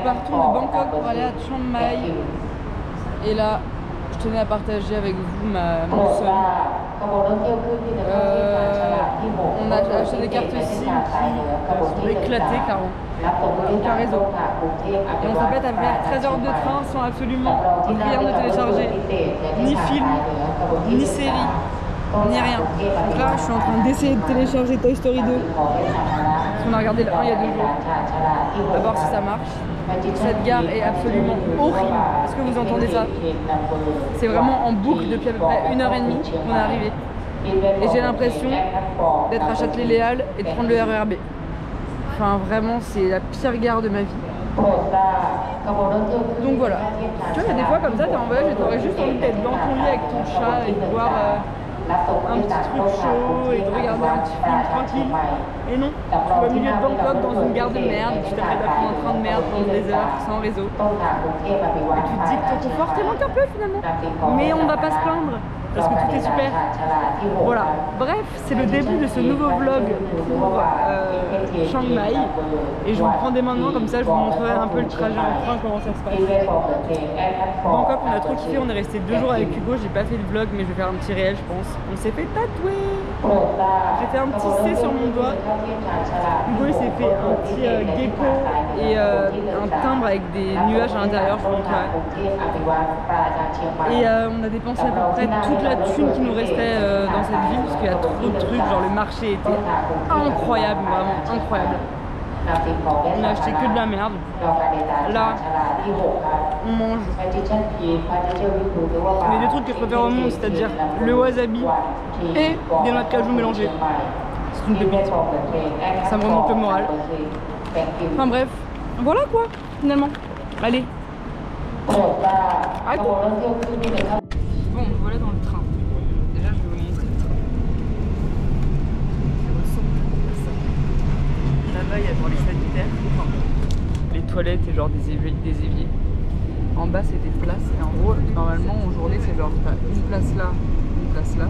partons de Bangkok pour aller à Chiang Mai. Et là, je tenais à partager avec vous mon son. On a acheté des cartes SIM qui sont éclatées carrément. Aucun réseau. Et on s'apprête à faire 13 heures de train sans absolument rien de télécharger. Ni film, ni série, ni rien. Donc là, je suis en train d'essayer de télécharger Toy Story 2. Parce qu'on a regardé le 1 il y a 2 jours. À voir si ça marche. Cette gare est absolument horrible. Est-ce que vous entendez ça? C'est vraiment en boucle depuis à peu près 1h30 qu'on est arrivé. Et j'ai l'impression d'être à Châtelet-Les-Halles et de prendre le RERB. Enfin vraiment c'est la pire gare de ma vie. Donc voilà. Tu vois, il y a des fois comme ça, t'es en voyage et t'aurais juste envie d'être dans ton lit avec ton chat et de boire un petit truc chaud et de regarder un petit film tranquille. Et non, tu vas au milieu de Bangkok dans une gare de merde, tu t'apprêtes à prendre un train de merde pendant des heures sans réseau. Et tu te dis que ton confort te manque un peu finalement. Mais on va pas se plaindre. Parce que tout est super. Voilà. Bref, c'est le début de ce nouveau vlog pour Chiang Mai. Et je vous le prends dès maintenant, comme ça je vous montrerai un peu le trajet en train, comment ça se passe. Bangkok, on a trop kiffé, on est resté 2 jours avec Hugo, j'ai pas fait le vlog mais je vais faire un petit réel je pense. On s'est fait tatouer. J'ai fait un petit C sur mon doigt. Hugo il s'est fait un petit gecko et un timbre avec des nuages à l'intérieur, je vous montrerai. Et on a dépensé à peu près toute la thune qui nous restait dans cette ville parce qu'il y a trop de trucs, genre le marché était incroyable, vraiment incroyable. On a acheté que de la merde. Là, on mange mais des trucs que je préfère au monde, c'est-à-dire le wasabi et des noix de cajou mélangées. C'est une pépite. Ça me remonte le moral. Enfin bref, voilà quoi, finalement. Allez. Arrête. Bon, voilà dans le train. Déjà, je vais vous montrer le train. Ça ressemble à ça. Là-bas, il y a genre les sanitaires, enfin, les toilettes et genre des éviers. En bas, c'est des places. Et en gros, normalement, en journée, c'est genre t'as une place là, une place là.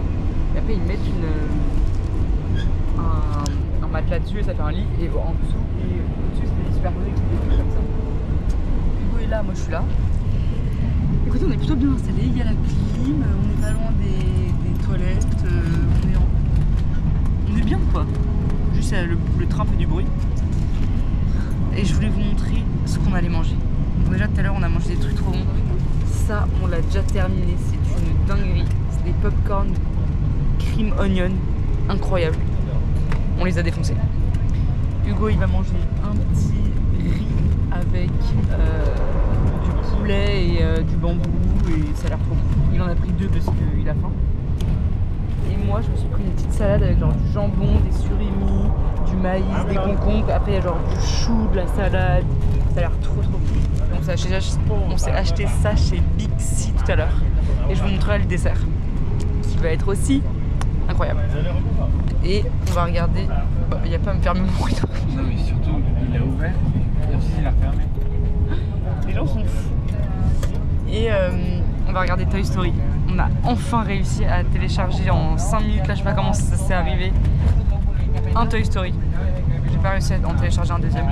Et après, ils mettent un matelas dessus et ça fait un lit. Et en dessous, et au-dessus, c'est des superposés qui défilent comme ça. Hugo est là, moi je suis là. Écoutez, on est plutôt bien installé, il y a la clim, on est pas loin des toilettes, on est bien quoi. Juste le train fait du bruit. Et je voulais vous montrer ce qu'on allait manger. Donc déjà tout à l'heure on a mangé des trucs trop bons. Ça on l'a déjà terminé, c'est une dinguerie. C'est des popcorn cream onion, incroyable. On les a défoncés. Hugo il va manger un petit riz avec du poulet et du bambou et ça a l'air trop bon. Il en a pris 2 parce qu'il a faim. Et moi je me suis pris une petite salade avec genre du jambon, des surimi, du maïs, des concombres. Après il y a genre du chou, de la salade. Ça a l'air trop bon. On s'est acheté ça chez Big C tout à l'heure. Et je vous montrerai le dessert qui va être aussi incroyable. Et on va regarder. Il n'y a pas à me fermer mon rideau. Non mais surtout il a ouvert et ensuite il a fermé. Les gens sont fous. Et on va regarder Toy Story. On a enfin réussi à télécharger en 5 minutes, là je sais pas comment ça s'est arrivé, un Toy Story. J'ai pas réussi à en télécharger un deuxième.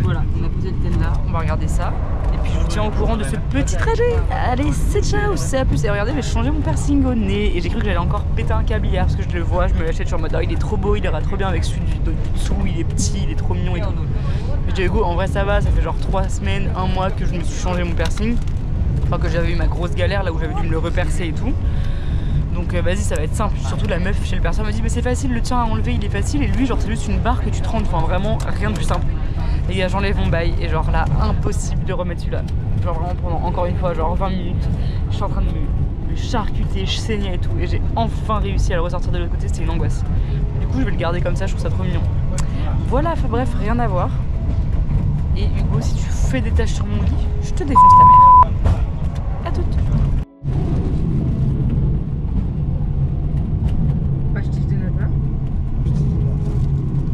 Voilà, on a posé le thème là, on va regarder ça. Et puis je vous tiens au courant de ce petit trajet. Allez, c'est ciao, c'est à plus. Et regardez, j'ai changé mon piercing au nez et j'ai cru que j'allais encore péter un câble hier parce que je le vois, je me l'achète sur mode oh, il est trop beau, il ira trop bien avec celui du dessous, il est petit, il est trop mignon et tout. Je dis Hugo, en vrai ça va, ça fait genre 3 semaines, 1 mois que je me suis changé mon piercing. Enfin que j'avais eu ma grosse galère là où j'avais dû me le repercer et tout. Donc vas-y, ça va être simple. Surtout la meuf chez le perceur me dit mais c'est facile, le tien à enlever il est facile. Et lui genre c'est juste une barre que tu te rends, enfin vraiment rien de plus simple. Les gars, j'enlève mon bail et genre là impossible de remettre celui-là. Genre vraiment pendant encore une fois genre 20 minutes je suis en train de me charcuter, je saignais et tout. Et j'ai enfin réussi à le ressortir de l'autre côté, c'était une angoisse. Du coup je vais le garder comme ça, je trouve ça trop mignon. Voilà, enfin bref, rien à voir. Et Hugo, si tu fais des tâches sur mon lit, je te défonce ta mère. À toutes. Pastiche de nata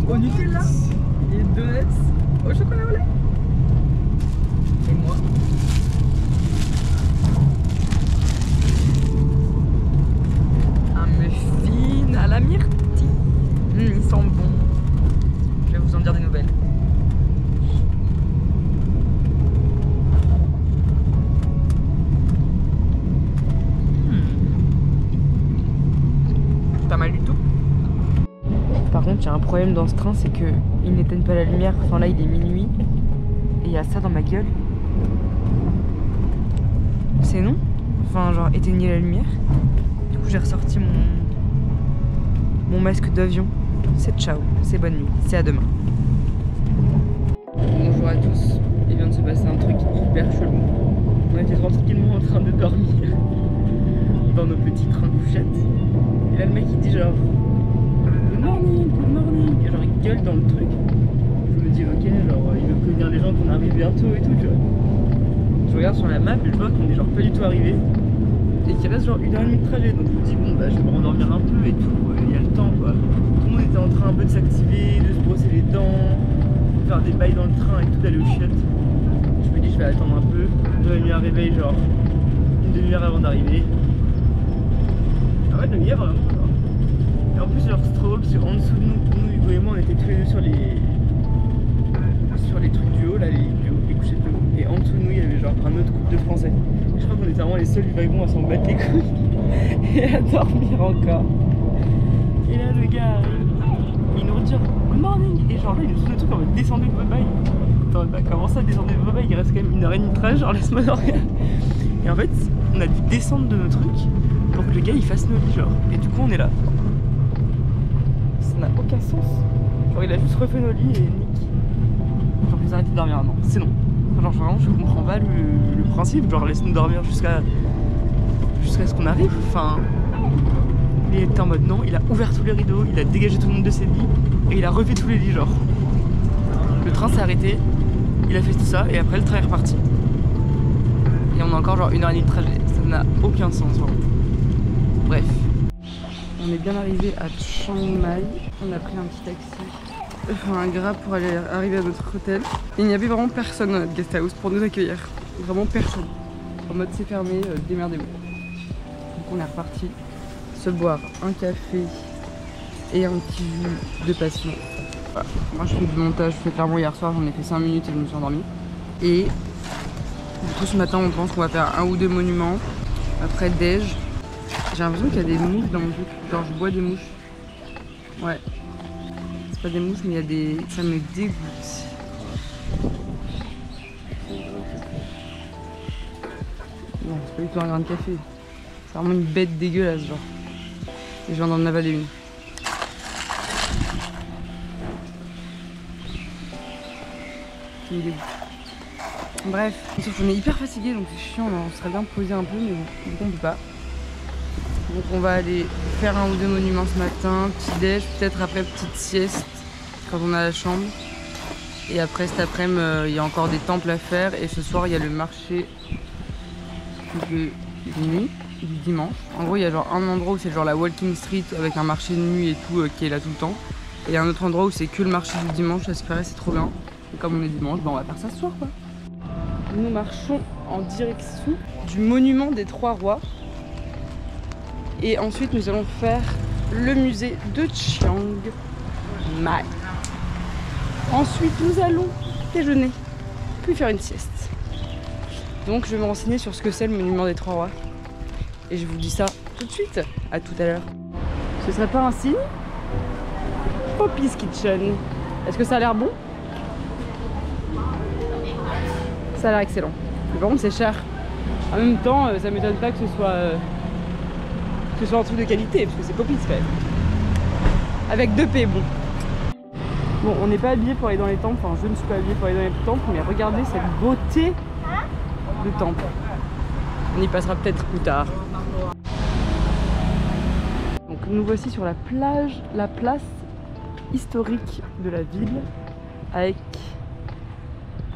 au Nutella et donuts au chocolat au lait. Et moi. Un muffin à la myrtille. Ils sont bons. Je vais vous en dire des nouvelles. problème dans ce train, c'est que ils n'éteignent pas la lumière. Enfin là, il est minuit et il y a ça dans ma gueule. C'est non. Enfin, genre éteignez la lumière. Du coup, j'ai ressorti mon masque d'avion. C'est ciao, c'est bonne nuit, c'est à demain. Bonjour à tous. Il vient de se passer un truc hyper chelou. On était tranquillement en train de dormir dans nos petits trains couchettes. Et là, le mec il dit genre good morning, good morning. Et genre il gueule dans le truc. Je me dis ok, genre il veut prévenir les gens qu'on arrive bientôt et tout, tu vois. Je regarde sur la map et je vois qu'on est genre pas du tout arrivé. Et qu'il reste genre 1h30 de trajet. Donc je me dis bon bah je vais me rendormir un peu et tout. Il y a le temps quoi. Tout le monde était en train un peu de s'activer, de se brosser les dents, de faire des bails dans le train et tout, d'aller aux chiottes. Je me dis je vais attendre un peu. J'aurais mis un réveil genre une demi-heure avant d'arriver. Ah ouais, demi-heure vraiment. Et en plus genre c'est trop drôle parce qu'en dessous de nous, Hugo et moi on était tous les deux sur les trucs du haut là, les couchettes de haut. Et en dessous de nous il y avait genre un autre couple de français. Et je crois qu'on était vraiment les seuls du wagon à s'en battre les couilles et à dormir encore. Et là le gars il nous redit good morning. Et genre là il nous dit le truc en mode descendez de vos bails. Attends bah comment ça descendez de vos bails, il reste quand même 1h30 de trajet, genre laisse-moi dormir. Et en fait on a dû descendre de nos trucs pour que le gars il fasse nos lits genre. Et du coup on est là. Ça n'a aucun sens. Genre il a juste refait nos lits et nique. Genre vous arrêtez de dormir maintenant, c'est non. Genre vraiment je comprends pas le principe, genre laisse-nous dormir jusqu'à ce qu'on arrive. Enfin il était en mode non, il a ouvert tous les rideaux, il a dégagé tout le monde de ses lits et il a refait tous les lits genre. Le train s'est arrêté, il a fait tout ça et après le train est reparti. Et on a encore genre 1h30 de trajet, ça n'a aucun sens genre. Bref. On est bien arrivé à Chiang Mai, on a pris un petit taxi, enfin un Grab pour arriver à notre hôtel. Et il n'y avait vraiment personne dans notre guest house pour nous accueillir, vraiment personne. En mode c'est fermé, démerdez-vous. Donc on est reparti se boire un café et un petit jus de passion. Voilà. Moi je fais du montage, je fais clairement hier soir, j'en ai fait 5 minutes et je me suis endormie. Et du coup ce matin on pense qu'on va faire 1 ou 2 monuments. Après déj, j'ai l'impression qu'il y a des mouches dans mon truc, genre je bois des mouches. Ouais, c'est pas des mouches mais il y a des... ça me dégoûte. Non, c'est pas du tout un grain de café. C'est vraiment une bête dégueulasse genre. Et je viens d'en avaler une. Qui me dégoûte. Bref, sauf qu'on est hyper fatigué donc c'est chiant, on serait bien posé un peu mais bon, du coup on peut pas. Donc on va aller faire 1 ou 2 monuments ce matin, petit déj, peut-être après petite sieste quand on a la chambre. Et après cet après-midi il y a encore des temples à faire et ce soir il y a le marché de nuit du dimanche. En gros il y a genre un endroit où c'est genre la walking street avec un marché de nuit et tout qui est là tout le temps. Et un autre endroit où c'est que le marché du dimanche, ça se ferait, c'est trop bien. Et comme on est dimanche, bah on va faire ça ce soir quoi. Nous marchons en direction du monument des 3 rois. Et ensuite nous allons faire le musée de Chiang Mai. Ensuite nous allons déjeuner, puis faire une sieste. Donc je vais me renseigner sur ce que c'est le monument des 3 rois. Et je vous dis ça tout de suite. À tout à l'heure. Ce serait pas un signe? Poppy's Kitchen. Est-ce que ça a l'air bon? Ça a l'air excellent. Mais par contre c'est cher. En même temps ça m'étonne pas que ce soit un truc de qualité parce que c'est Poppy's quand même. Avec 2 P bon. Bon on n'est pas habillé pour aller dans les temples, enfin je ne suis pas habillée pour aller dans les temples, mais regardez cette beauté de temple. On y passera peut-être plus tard. Donc nous voici sur la plage, la place historique de la ville avec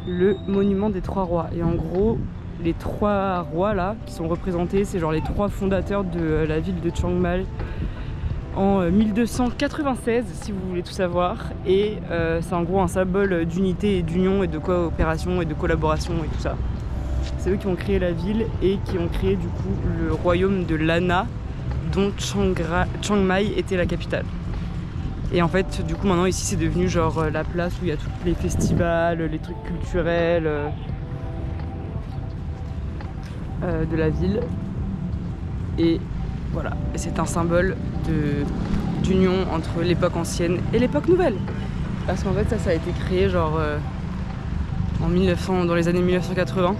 le monument des 3 rois. Et en gros les 3 rois là qui sont représentés, c'est genre les 3 fondateurs de la ville de Chiang Mai en 1296 si vous voulez tout savoir. Et c'est en gros un symbole d'unité et d'union et de coopération et de collaboration et tout ça. C'est eux qui ont créé la ville et qui ont créé du coup le royaume de Lana dont Chiang Mai était la capitale. Et en fait du coup maintenant ici c'est devenu genre la place où il y a tous les festivals, les trucs culturels de la ville. Et voilà, c'est un symbole d'union entre l'époque ancienne et l'époque nouvelle. Parce qu'en fait ça a été créé genre dans les années 1980,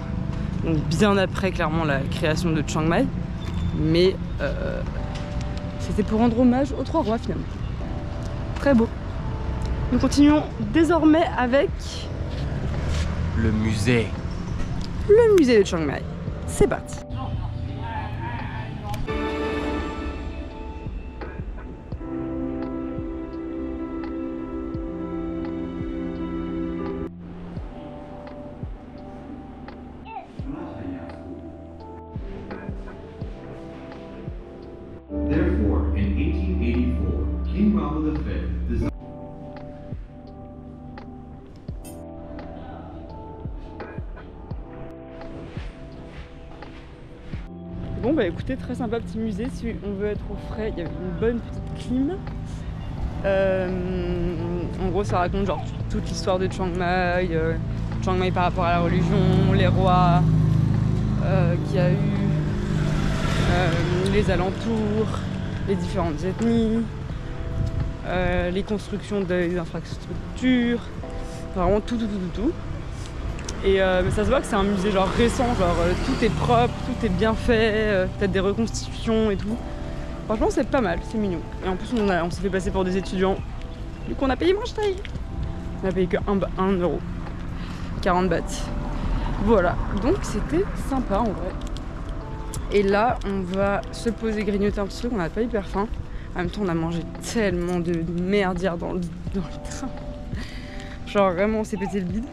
donc bien après clairement la création de Chiang Mai, mais c'était pour rendre hommage aux 3 rois finalement. Très beau. Nous continuons désormais avec le musée. Le musée de Chiang Mai. C'est parti. Therefore, in 1884, King Rama V designed Bon bah écoutez, très sympa petit musée, si on veut être au frais, il y avait une bonne petite clim. En gros ça raconte genre toute l'histoire de Chiang Mai, Chiang Mai par rapport à la religion, les rois qu'il y a eu, les alentours, les différentes ethnies, les constructions des infrastructures, vraiment tout. Et mais ça se voit que c'est un musée genre récent, genre tout est propre, tout est bien fait, peut-être des reconstitutions et tout. Franchement c'est pas mal, c'est mignon. Et en plus on s'est fait passer pour des étudiants, vu qu'on a payé moins cher. On a payé que 1 euro, 40 bahts. Voilà, donc c'était sympa en vrai. Et là on va se poser, grignoter un petit truc, on n'a pas hyper faim. En même temps on a mangé tellement de merdière dans le train. Genre vraiment on s'est pété le bide.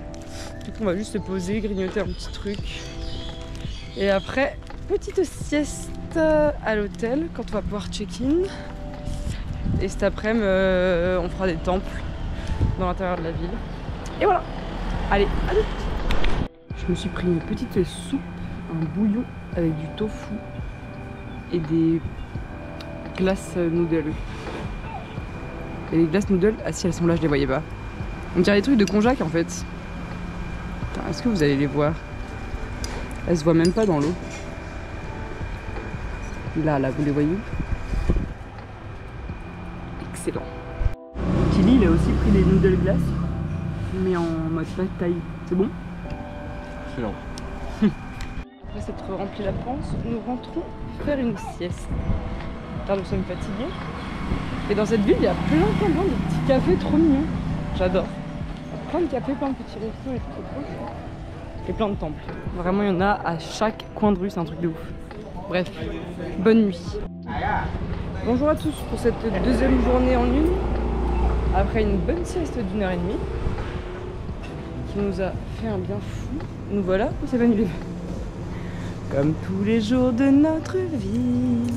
Du coup on va juste se poser, grignoter un petit truc. Et après, petite sieste à l'hôtel quand on va pouvoir check-in. Et cet après-midi on fera des temples dans l'intérieur de la ville. Et voilà. Allez, à tout. Je me suis pris une petite soupe, un bouillon avec du tofu et des glaces noodles. Et les glaces noodles, ah si elles sont là, je les voyais pas. On dirait des trucs de konjac en fait. Est-ce que vous allez les voir? Elles se voient même pas dans l'eau. Là, vous les voyez? Excellent. Kili, il a aussi pris des noodles glaces, mais en mode pad thai. C'est bon? Excellent. Après s'être rempli la panse, nous rentrons faire une sieste. Car nous sommes fatigués. Et dans cette ville, il y a plein de petits cafés trop mignons. J'adore. Plein de cafés, plein de petits restos et tout, trop chouette. Et plein de temples. Vraiment, il y en a à chaque coin de rue, c'est un truc de ouf. Bref, bonne nuit. Bonjour à tous pour cette deuxième journée en une. Après une bonne sieste d'1h30 qui nous a fait un bien fou. Nous voilà au 7-Eleven. Comme tous les jours de notre vie.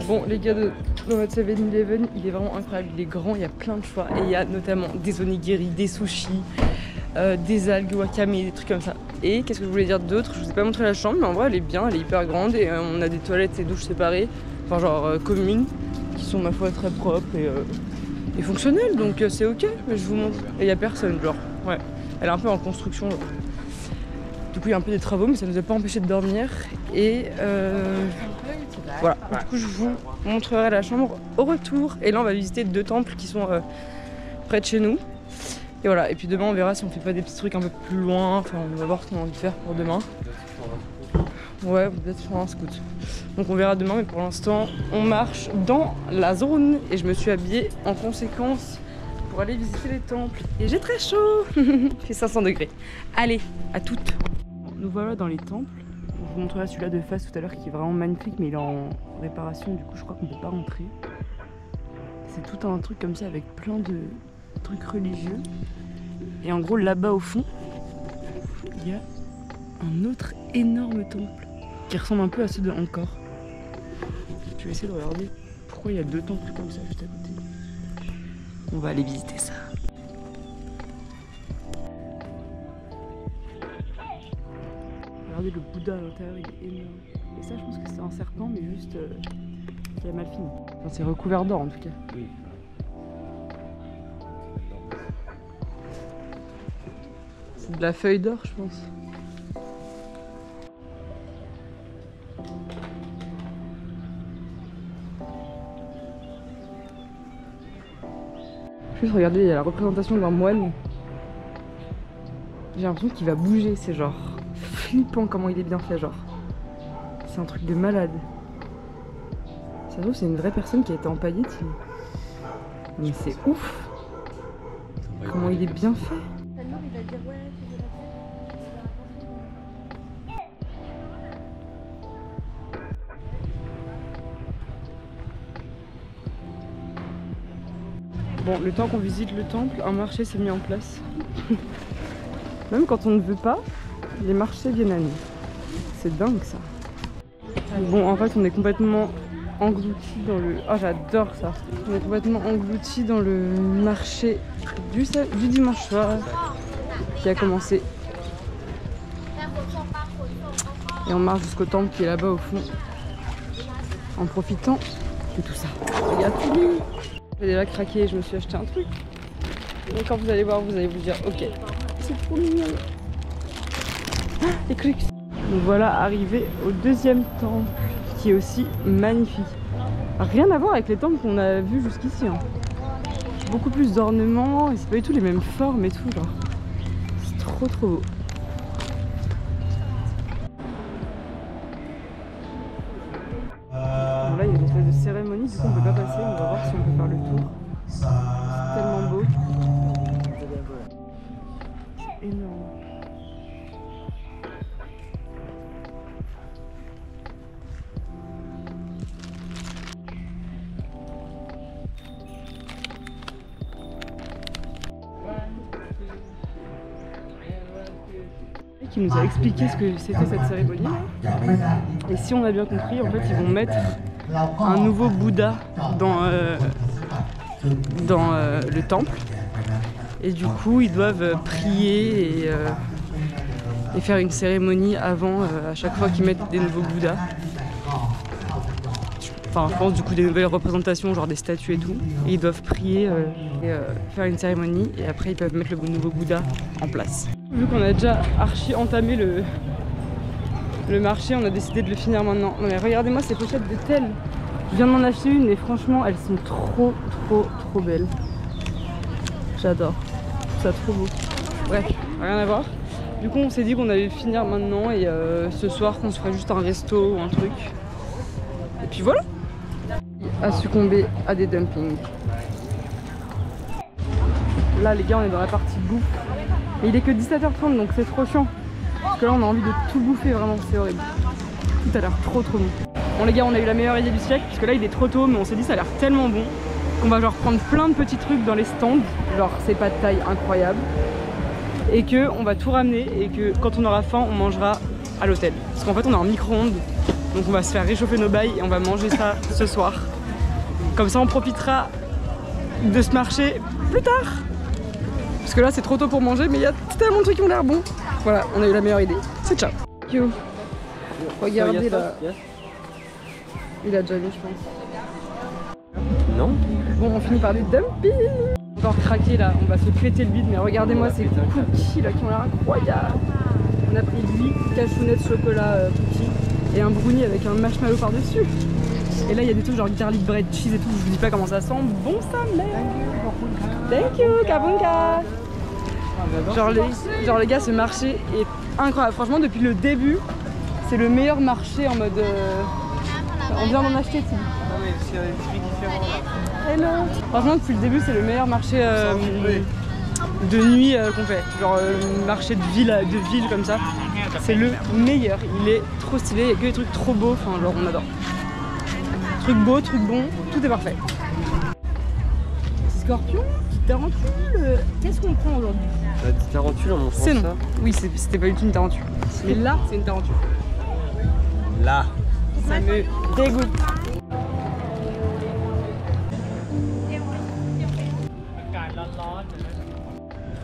Bon, les gars de notre 7-Eleven, il est vraiment incroyable, il est grand, il y a plein de choix. Et il y a notamment des onigiri, des sushis, des algues, wakame, des trucs comme ça. Et qu'est-ce que je voulais dire d'autre? Je vous ai pas montré la chambre, mais en vrai elle est bien, elle est hyper grande. Et on a des toilettes et douches séparées, enfin genre communes, qui sont ma foi très propres et fonctionnelles. Donc c'est ok, mais je vous montre. Et il y a personne, genre, ouais. Elle est un peu en construction, genre. Du coup il y a un peu des travaux, mais ça nous a pas empêché de dormir. Et voilà, du coup je vous montrerai la chambre au retour. Et là on va visiter 2 temples qui sont près de chez nous. Et voilà, et puis demain on verra si on fait pas des petits trucs un peu plus loin. Enfin on va voir ce qu'on a envie de faire pour demain. Ouais, peut-être sur un scoot. Donc on verra demain, mais pour l'instant on marche dans la zone. Et je me suis habillée en conséquence pour aller visiter les temples. Et j'ai très chaud. Il fait 500 degrés. Allez, à toutes. Nous voilà dans les temples. Je vous montrerai celui-là de face tout à l'heure qui est vraiment magnifique, mais il est en réparation, du coup je crois qu'on peut pas rentrer. C'est tout un truc comme ça avec plein de trucs religieux. Et en gros là-bas au fond, il y a un autre énorme temple qui ressemble un peu à ceux de Angkor. Je vais essayer de regarder pourquoi il y a 2 temples comme ça juste à côté. On va aller visiter ça. Regardez le Bouddha à l'intérieur, il est énorme. Et ça je pense que c'est un serpent, mais juste qui a mal fini. Enfin, c'est recouvert d'or en tout cas. Oui. C'est de la feuille d'or je pense. Juste regardez, il y a la représentation d'un moine. J'ai l'impression qu'il va bouger, c'est genre flippant comment il est bien fait, genre. C'est un truc de malade. Ça se trouve, c'est une vraie personne qui a été empaillée. Mais c'est ouf. Comment il est bien fait. Bon, le temps qu'on visite le temple, un marché s'est mis en place. Même quand on ne veut pas, les marchés viennent à nous. C'est dingue ça. Bon, en fait, on est complètement engloutis dans le... Oh, j'adore ça. On est complètement engloutis dans le marché du dimanche soir qui a commencé. Et on marche jusqu'au temple qui est là-bas au fond. En profitant de tout ça. Regarde, j'ai déjà craqué, je me suis acheté un truc. Et quand vous allez voir, vous allez vous dire, ok, c'est trop mignon. Ah, les clics. Donc voilà, arrivé au deuxième temple, qui est aussi magnifique. Rien à voir avec les temples qu'on a vus jusqu'ici. Hein. Beaucoup plus d'ornements, et c'est pas du tout les mêmes formes et tout, genre. C'est trop beau. Bon, là, il y a une espèce de cérémonie, du coup on peut pas passer, on va voir si on peut faire le tour. C'est tellement beau. C'est énorme. Qui nous a expliqué ce que c'était cette cérémonie là. Et si on a bien compris, en fait ils vont mettre un nouveau Bouddha dans le temple et du coup ils doivent prier et faire une cérémonie avant à chaque fois qu'ils mettent des nouveaux Bouddhas. Enfin je pense du coup des nouvelles représentations, genre des statues et tout, et ils doivent prier et faire une cérémonie et après ils peuvent mettre le nouveau Bouddha en place. Vu qu'on a déjà archi entamé le marché, on a décidé de le finir maintenant. Non mais regardez-moi ces pochettes de thé. Je viens d'en acheter une et franchement elles sont trop belles. J'adore, je trouve ça trop beau. Bref, rien à voir. Du coup on s'est dit qu'on allait le finir maintenant et ce soir qu'on se ferait juste un resto ou un truc. Et puis voilà. A succombé à des dumpings. Là les gars on est dans la partie bouffe. Et il est que 17h30 donc c'est trop chiant. Parce que là on a envie de tout bouffer vraiment, c'est horrible. Tout a l'air trop bon. Bon les gars on a eu la meilleure idée du siècle parce que là il est trop tôt mais on s'est dit ça a l'air tellement bon qu'on va genre prendre plein de petits trucs dans les stands. Genre c'est pas de taille incroyable. Et que on va tout ramener et que quand on aura faim on mangera à l'hôtel. Parce qu'en fait on est en micro-ondes. Donc on va se faire réchauffer nos bails et on va manger ça ce soir. Comme ça on profitera de ce marché plus tard. Parce que là c'est trop tôt pour manger mais il y a tellement de trucs qui ont l'air bons. Voilà, on a eu la meilleure idée. C'est ciao. Regardez là. Il a déjà vu je pense. Non. Bon on finit par des dumpings. Encore craqué là, on va se péter le bide mais regardez-moi ces cookies là qui ont l'air incroyables. On a pris 8 cachounettes chocolat cookies et un brownie avec un marshmallow par dessus. Et là il y a des trucs genre garlic bread, cheese et tout, je vous dis pas comment ça sent. Bon ça mère. Thank you, kabunka. Genre les gars, ce marché est incroyable. Franchement depuis le début, c'est le meilleur marché en mode... On vient d'en acheter Tim. Non mais c'est des prix différents là. Hello. Franchement depuis le début c'est le meilleur marché de nuit qu'on fait. Genre marché de ville comme ça. C'est le meilleur, il est trop stylé, il y a que des trucs trop beaux, enfin genre on adore. Trucs beaux, trucs bons, tout est parfait. Petit scorpion, petite tarentule, qu'est-ce qu'on prend aujourd'hui? La petite tarentule, on mange ça. C'est non. Oui, c'était pas du tout une tarentule. Mais là, c'est une tarentule. Là. Ça me dégoûte.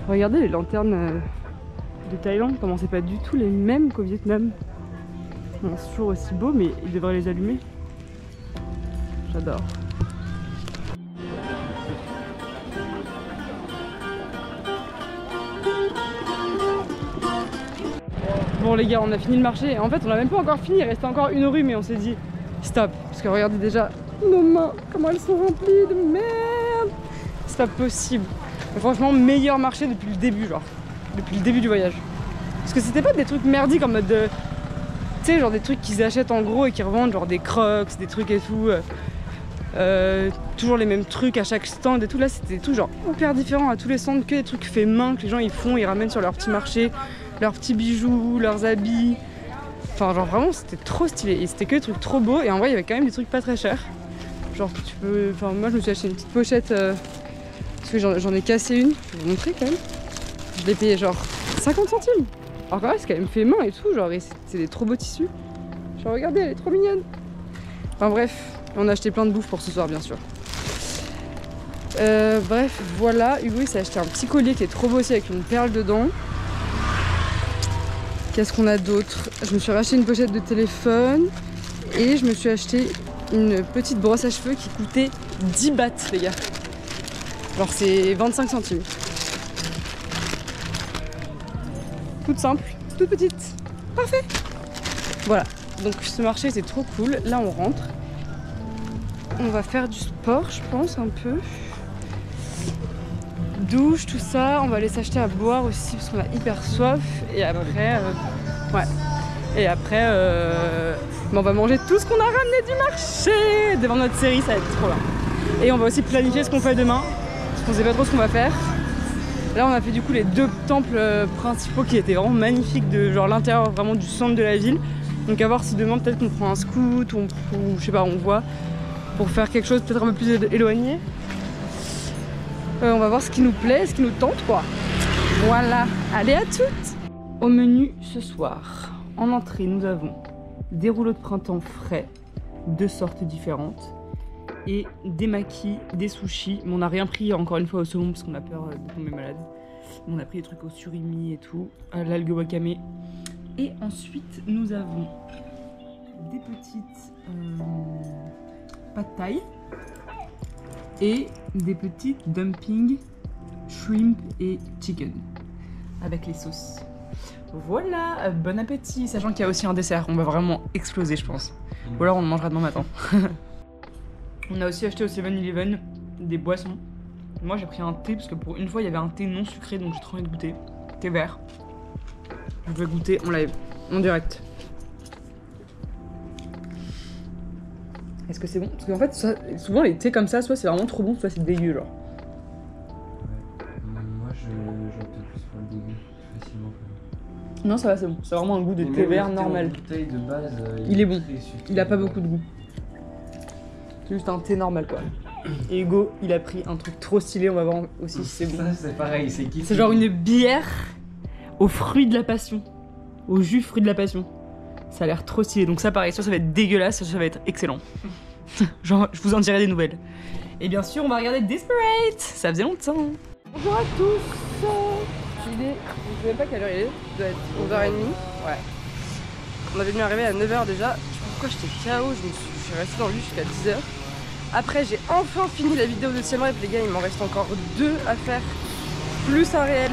Regardez les lanternes de Thaïlande, comment c'est pas du tout les mêmes qu'au Vietnam. Bon, c'est toujours aussi beau, mais ils devraient les allumer. J'adore. Bon les gars, on a fini le marché. En fait, on a même pas encore fini, il restait encore une rue, mais on s'est dit stop. Parce que regardez déjà nos mains, comment elles sont remplies de merde. c'est pas possible. Mais franchement, meilleur marché depuis le début, genre. Depuis le début du voyage. Parce que c'était pas des trucs merdiques en mode de... Tu sais, genre des trucs qu'ils achètent en gros et qu'ils revendent, genre des crocs, des trucs et tout. Toujours les mêmes trucs à chaque stand et tout. Là, c'était tout genre hyper différent à tous les stands, que des trucs faits main, que les gens ils font, ils ramènent sur leur petit marché, leurs petits bijoux, leurs habits. Enfin, genre vraiment, c'était trop stylé. Et c'était que des trucs trop beaux. Et en vrai, il y avait quand même des trucs pas très chers. Genre, tu peux. Enfin, moi, je me suis acheté une petite pochette parce que j'en ai cassé une. Je vais vous montrer quand même. Je l'ai payé genre 50 centimes. Alors, quand même, c'est quand même fait main et tout. Genre, c'est des trop beaux tissus. Genre, regardez, elle est trop mignonne. Enfin, bref, on a acheté plein de bouffe pour ce soir, bien sûr. Bref, voilà. Hugo, il s'est acheté un petit collier qui est trop beau aussi avec une perle dedans. Qu'est-ce qu'on a d'autre? Je me suis racheté une pochette de téléphone et je me suis acheté une petite brosse à cheveux qui coûtait 10 bahts, les gars. Alors c'est 25 centimes. Toute simple, toute petite. Parfait. Voilà. Donc ce marché c'est trop cool. Là on rentre. On va faire du sport, je pense, un peu. Douche, tout ça. On va aller s'acheter à boire aussi parce qu'on a hyper soif. Et après, ouais. Et après, on va manger tout ce qu'on a ramené du marché devant notre série. Ça va être trop bien. Et on va aussi planifier ce qu'on fait demain. Parce qu'on sait pas trop ce qu'on va faire. Là, on a fait du coup les 2 temples principaux qui étaient vraiment magnifiques de genre l'intérieur vraiment du centre de la ville. Donc à voir si demain peut-être qu'on prend un scoot ou je sais pas, on voit pour faire quelque chose peut-être un peu plus éloigné. On va voir ce qui nous plaît, ce qui nous tente quoi. Voilà, allez à toutes. Au menu ce soir, en entrée nous avons des rouleaux de printemps frais, 2 sortes différentes, et des makis, des sushis. Mais on n'a rien pris encore une fois au saumon parce qu'on a peur de tomber malade. On a pris des trucs au surimi et tout, à l'algue wakame. Et ensuite nous avons des petites pad thai et des petites dumpling shrimp et chicken avec les sauces. Voilà, bon appétit, sachant qu'il y a aussi un dessert. On va vraiment exploser je pense. Ou alors on le mangera demain matin. On a aussi acheté au 7-Eleven des boissons. Moi j'ai pris un thé parce que pour une fois il y avait un thé non sucré, donc j'ai trop envie de goûter. Thé vert. Je vais goûter en live, en direct. Est-ce que c'est bon? Parce qu'en fait, ça, souvent les thés comme ça, soit c'est vraiment trop bon, soit c'est dégueu genre. Ouais. Moi j'opte plus pour le dégueu, facilement. Non, ça va, c'est bon. C'est vraiment un goût de Et thé même vert le thé en normal. bouteille de base, Il est bon. très sucré. Il a pas beaucoup de goût. C'est juste un thé normal quoi. Et Hugo, il a pris un truc trop stylé, on va voir aussi si c'est bon. Ça c'est pareil, c'est qui? C'est genre une bière aux fruits de la passion. Au jus fruits de la passion. Ça a l'air trop stylé. Donc ça pareil, soit ça va être dégueulasse, soit ça va être excellent. Genre, je vous en dirai des nouvelles. Et bien sûr, on va regarder Desperate. Ça faisait longtemps. Bonjour à tous. Il est... Je sais même pas quelle heure il est. Il doit être 11h30. Ouais. On avait dû arriver à 9h déjà. Je sais pas pourquoi j'étais KO. Je suis restée dans le lit jusqu'à 10h. Après, j'ai enfin fini la vidéo de Siem Reap. Les gars, il m'en reste encore 2 à faire. Plus un réel.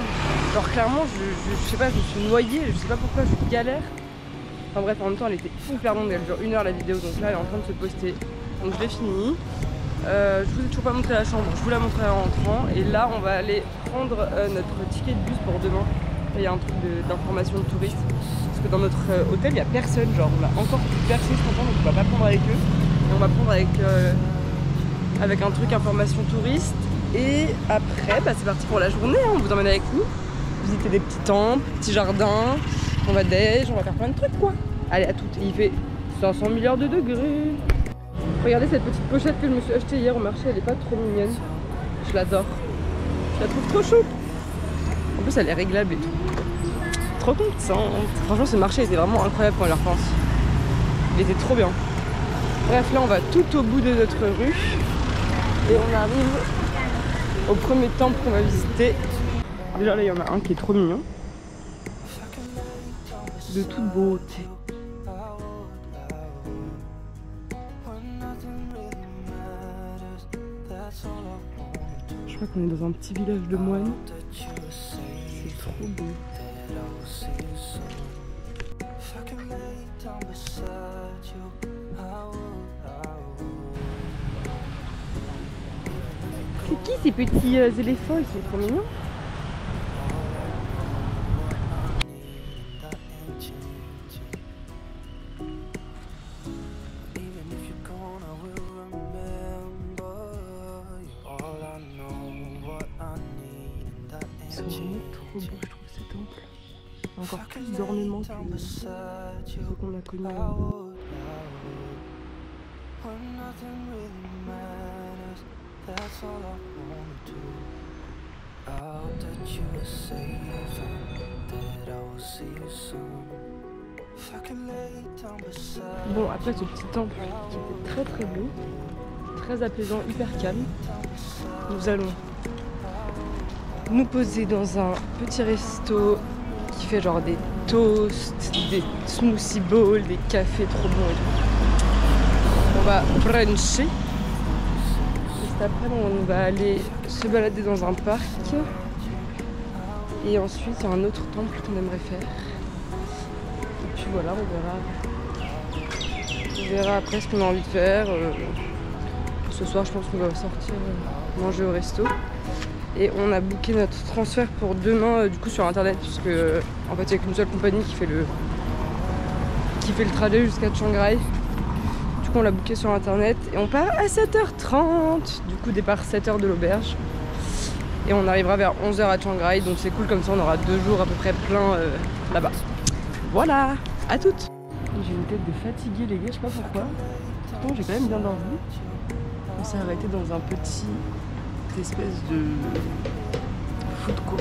Genre clairement, je sais pas, je me suis noyée. Je sais pas pourquoi, je galère. Enfin bref, en même temps, elle était hyper longue. Elle dure 1 heure la vidéo. Donc là, elle est en train de se poster. Donc je l'ai fini. Je vous ai toujours pas montré la chambre, je vous la montrerai en rentrant. Et là on va aller prendre notre ticket de bus pour demain. Là, il y a un truc d'information de touristes. Parce que dans notre hôtel il n'y a personne, genre on a encore personne ce matin, donc on va pas prendre avec eux. Et on va prendre avec un truc information touriste. Et après bah, c'est parti pour la journée, hein. On vous emmène avec nous. Visiter des petits temples, petits jardins, on va déj, on va faire plein de trucs quoi. Allez à toutes, et il fait 500 milliards de degrés. Regardez cette petite pochette que je me suis achetée hier au marché, elle est pas trop mignonne. Je l'adore. Je la trouve trop chou. En plus elle est réglable et tout. Trop contente. Franchement ce marché était vraiment incroyable quand on y repense. Il était trop bien. Bref là on va tout au bout de notre rue. Et on arrive au premier temple qu'on va visiter. Déjà là il y en a un qui est trop mignon. De toute beauté. Je crois qu'on est dans un petit village de moines. C'est trop beau. C'est qui ces petits éléphants? Ils sont trop mignons. Ils sont vraiment trop beaux, je trouve, ces temples. Encore plus d'ornements que ceux qu'on a connus. Bon, après ce petit temple qui était très très beau, très apaisant, hyper calme, nous allons nous poser dans un petit resto qui fait genre des toasts, des smoothie bowls, des cafés trop bons et tout. On va bruncher. Juste après, on va aller se balader dans un parc. Et ensuite, il y a un autre temple qu'on aimerait faire. Et puis voilà, on verra après ce qu'on a envie de faire. Ce soir, je pense qu'on va sortir manger au resto. Et on a booké notre transfert pour demain du coup sur internet, puisque en fait il n'y a qu'une seule compagnie qui fait le trajet jusqu'à Chiang Rai. Du coup on l'a booké sur internet et on part à 7h30. Du coup départ 7h de l'auberge. Et on arrivera vers 11h à Chiang Rai, donc c'est cool, comme ça on aura 2 jours à peu près plein là-bas. Voilà, à toutes. J'ai une tête de fatiguée les gars, je sais pas pourquoi. Pourtant j'ai quand même bien dormi. On s'est arrêté dans un petit espèce de food court.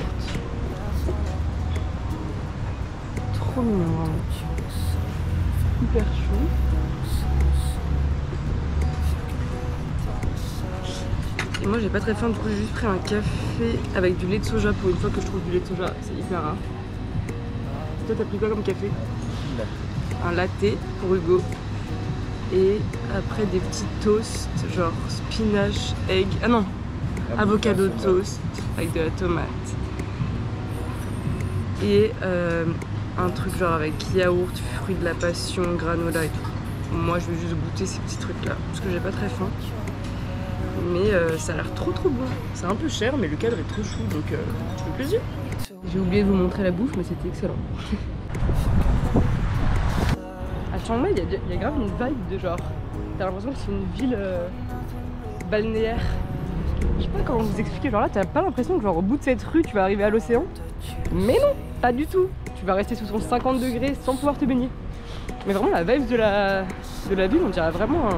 Trop mignon, vraiment. Hyper chaud. Et moi j'ai pas très faim, du coup j'ai juste pris un café avec du lait de soja pour une fois que je trouve du lait de soja, c'est hyper rare. Toi t'as pris quoi comme café? Un latte pour Hugo. Et après des petits toasts genre spinach, egg. Ah non! Avocado toast avec de la tomate et un truc genre avec yaourt, fruits de la passion, granola et tout. Moi je vais juste goûter ces petits trucs là parce que j'ai pas très faim, mais ça a l'air trop bon. C'est un peu cher mais le cadre est trop chou, donc ça fait plaisir. J'ai oublié de vous montrer la bouffe mais c'était excellent. À Chiang Mai il y a grave une vibe de genre, t'as l'impression que c'est une ville balnéaire. Je sais pas comment vous expliquer, genre là t'as pas l'impression que genre au bout de cette rue tu vas arriver à l'océan. Mais non, pas du tout. Tu vas rester sous son 50 degrés sans pouvoir te baigner. Mais vraiment la vibe de la ville, on dirait vraiment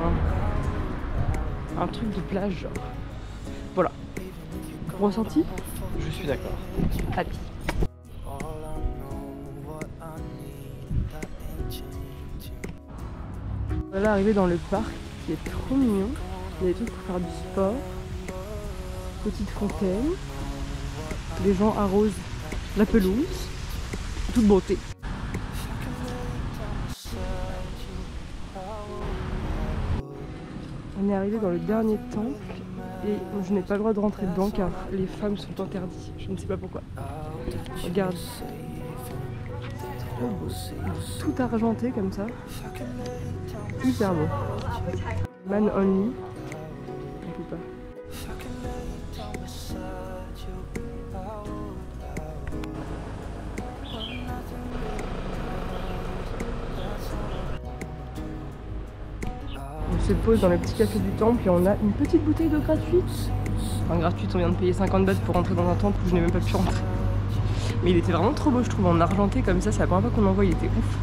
un truc de plage genre. Voilà. Ressenti? Je suis d'accord. Allez. Voilà, arrivé dans le parc qui est trop mignon. Il y a des trucs pour faire du sport. Petite fontaine, les gens arrosent la pelouse, toute beauté. On est arrivé dans le dernier temple et je n'ai pas le droit de rentrer dedans car les femmes sont interdites, je ne sais pas pourquoi. Regarde, trop beau, tout argenté comme ça, hyper beau. Man only, on peut pas. On se pose dans le petit café du temple et on a une petite bouteille d'eau gratuite. Enfin gratuite, on vient de payer 50 bahts pour rentrer dans un temple où je n'ai même pas pu rentrer. Mais il était vraiment trop beau je trouve, en argenté comme ça, c'est la première fois qu'on en voit, il était ouf.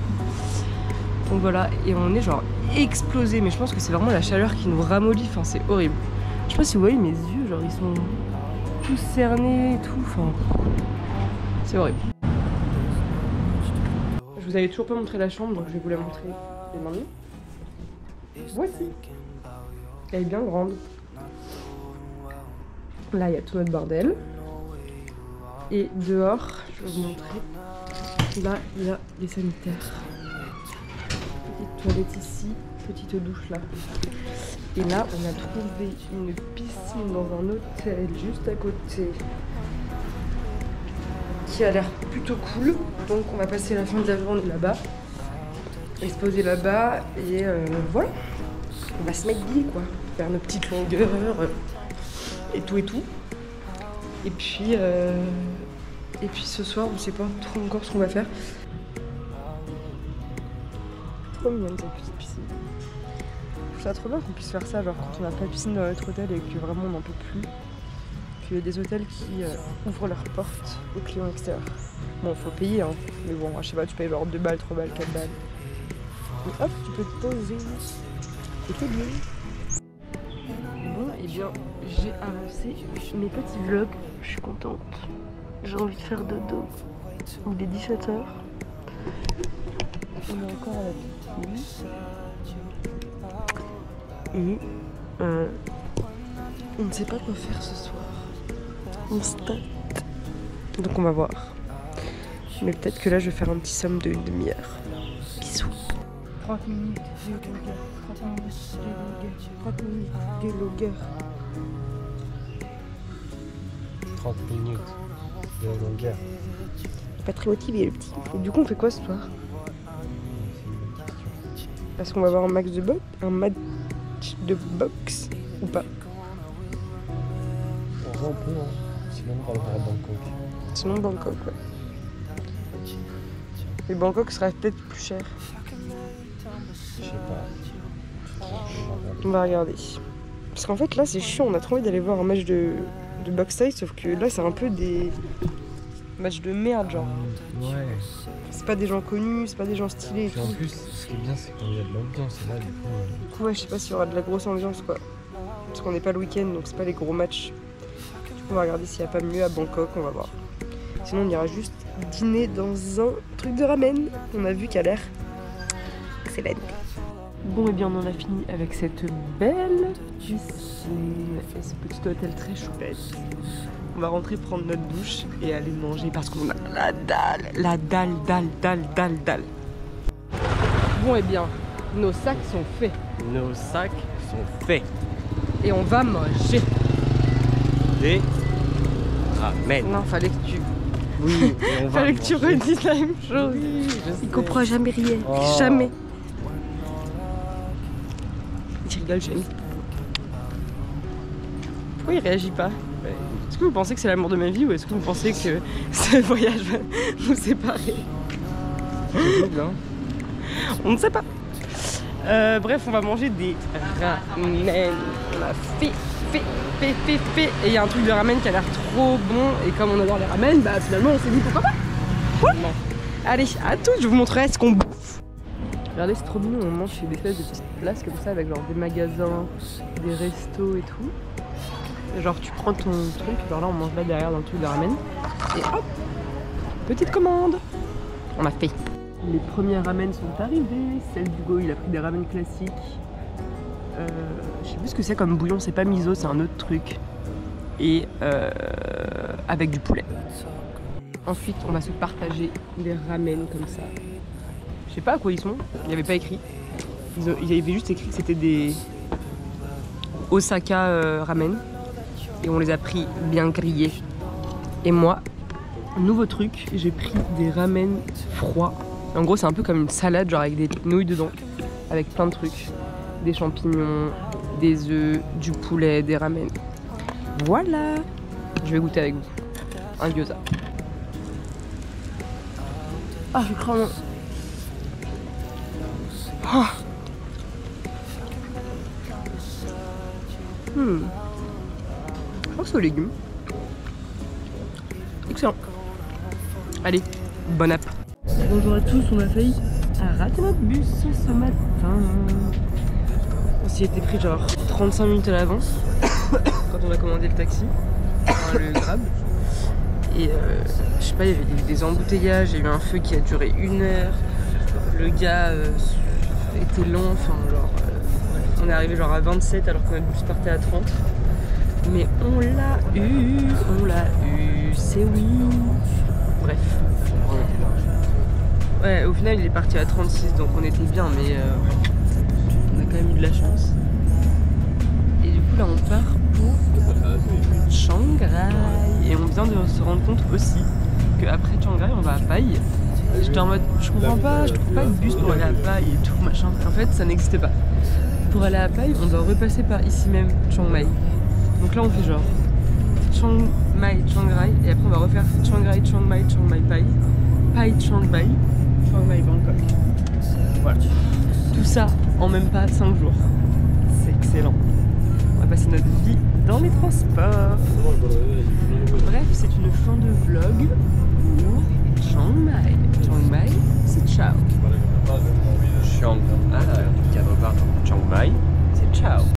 Donc voilà, et on est genre explosé, mais je pense que c'est vraiment la chaleur qui nous ramollit, enfin c'est horrible. Je sais pas si vous voyez mes yeux, genre ils sont tous cernés et tout, enfin c'est horrible. Je vous avais toujours pas montré la chambre, donc je vais vous la montrer dès maintenant. Voici. Elle est bien grande. Là, il y a tout notre bordel. Et dehors, je vais vous montrer. Là, il y a les sanitaires. Petite toilette ici, petite douche là. Et là, on a trouvé une piscine dans un hôtel juste à côté. Qui a l'air plutôt cool. Donc, on va passer la fin de la journée là-bas. Et se poser là-bas. Et voilà. On va se mettre bien quoi. Faire nos petites longueurs. et tout et tout. Et puis ce soir, on sait pas trop encore ce qu'on va faire. Trop mignonne cette petite piscine. Je trouve ça trop bien qu'on puisse faire ça, genre quand on n'a pas de piscine dans notre hôtel et que vraiment on n'en peut plus. Qu'il y a des hôtels qui ouvrent leurs portes aux clients extérieurs. Bon, faut payer, hein, mais bon, je sais pas, tu payes genre 2 balles, 3 balles, 4 balles. Mais hop, tu peux te poser. C'est trop bien. Bon, et bien, j'ai avancé mes petits vlogs. Je suis contente. J'ai envie de faire dodo. Il est 17h. On est encore à la piscine. Et on ne sait pas quoi faire ce soir. On se tâte. Donc on va voir. Mais peut-être que là je vais faire un petit somme de 1 demi-heure. Bisous. 30 minutes de longueur. 30 minutes de longueur. 30 minutes de longueur. Pas très motivé le petit. Et du coup on fait quoi ce soir? Parce qu'on va avoir un match de boxe ou pas? On va un peu, hein. Sinon on va voir Bangkok. Sinon Bangkok, ouais. Et Bangkok sera peut-être plus cher. Je sais pas. On va regarder. Parce qu'en fait là c'est chiant, on a trop envie d'aller voir un match de boxe taille, sauf que là c'est un peu des matchs de merde genre. Ouais. C'est pas des gens connus, c'est pas des gens stylés et Puis tout. en plus, ce qui est bien, c'est quand il y a de l'ambiance. Et là, du coup. Du coup ouais, je sais pas s'il y aura de la grosse ambiance quoi. Parce qu'on n'est pas le week-end donc c'est pas les gros matchs. Du coup on va regarder s'il n'y a pas mieux à Bangkok, on va voir. Sinon on ira juste dîner dans un truc de ramen. On a vu qu'à l'air excellent. Bon et bien on en a fini avec cette belle piscine et ce petit hôtel très chouette. On va rentrer prendre notre douche et aller manger parce qu'on a la dalle. Bon et bien, nos sacs sont faits. Nos sacs sont faits. Et on va manger. Des ramen. Non, fallait que tu... Oui, et on va Fallait que tu manger. redises la même chose. Oui, je sais. Il comprend jamais rien. Oh. Jamais. Il rigole, Jamie. Pourquoi il réagit pas? Est-ce que vous pensez que c'est l'amour de ma vie ou est-ce que vous pensez que ce voyage va nous séparer? On ne sait pas. Bref, on va manger des ramen. On a fait. Et il y a un truc de ramen qui a l'air trop bon. Et comme on adore les ramen, bah finalement on s'est dit pourquoi pas. Ouais. Allez, à toutes, je vous montrerai ce qu'on bouffe. Regardez, c'est trop mignon, on mange chez des espèces de petites places comme ça avec genre des magasins, des restos et tout. Et genre tu prends ton truc, genre là on mange là derrière dans le truc de ramen. Et hop, petite commande. On a fait. Les premières ramen sont arrivées. Celle d'Hugo, il a pris des ramen classiques. Je sais plus ce que c'est comme bouillon, c'est pas miso, c'est un autre truc. Et avec du poulet. Ensuite, on va se partager des ramen comme ça. Je sais pas à quoi ils sont, il n'y avait pas écrit. Il y avait juste écrit que c'était des Osaka ramen. Et on les a pris bien grillés. Et moi, nouveau truc, j'ai pris des ramen froids. En gros, c'est un peu comme une salade, genre avec des nouilles dedans, avec plein de trucs. Des champignons, des œufs, du poulet, des ramen. Voilà. Je vais goûter avec vous. Un gyoza. Ah, je crame. Ah. Je crois que c'est aux légumes. Excellent. Allez, bon app. Bonjour à tous, on a failli rater notre bus ce matin. On s'y était pris genre 35 minutes à l'avance quand on a commandé le taxi, enfin, le Grab. Et je sais pas, il y avait des embouteillages, il y a eu un feu qui a duré 1 heure. Le gars était long, enfin genre on est arrivé genre à 27 alors que notre bus partait à 30. Mais on l'a eu, c'est oui. Bref. Ouais, au final il est parti à 36 donc on était bien, mais on a quand même eu de la chance. Et du coup là on part pour Chiang Rai. Et on vient de se rendre compte aussi qu'après Chiang Rai on va à Pai. J'étais en mode je comprends pas, je trouve pas de bus pour aller à Pai et tout machin. En fait ça n'existait pas. Pour aller à Pai on doit repasser par ici même Chiang Mai. Donc là on fait genre Chiang Mai, Chiang Rai, et après on va refaire Chiang Rai, Chiang Mai, Pai, Pai, Chiang Mai, Bangkok. Voilà. Tout ça en même pas 5 jours. C'est excellent. On va passer notre vie dans les transports. Bref, c'est une fin de vlog.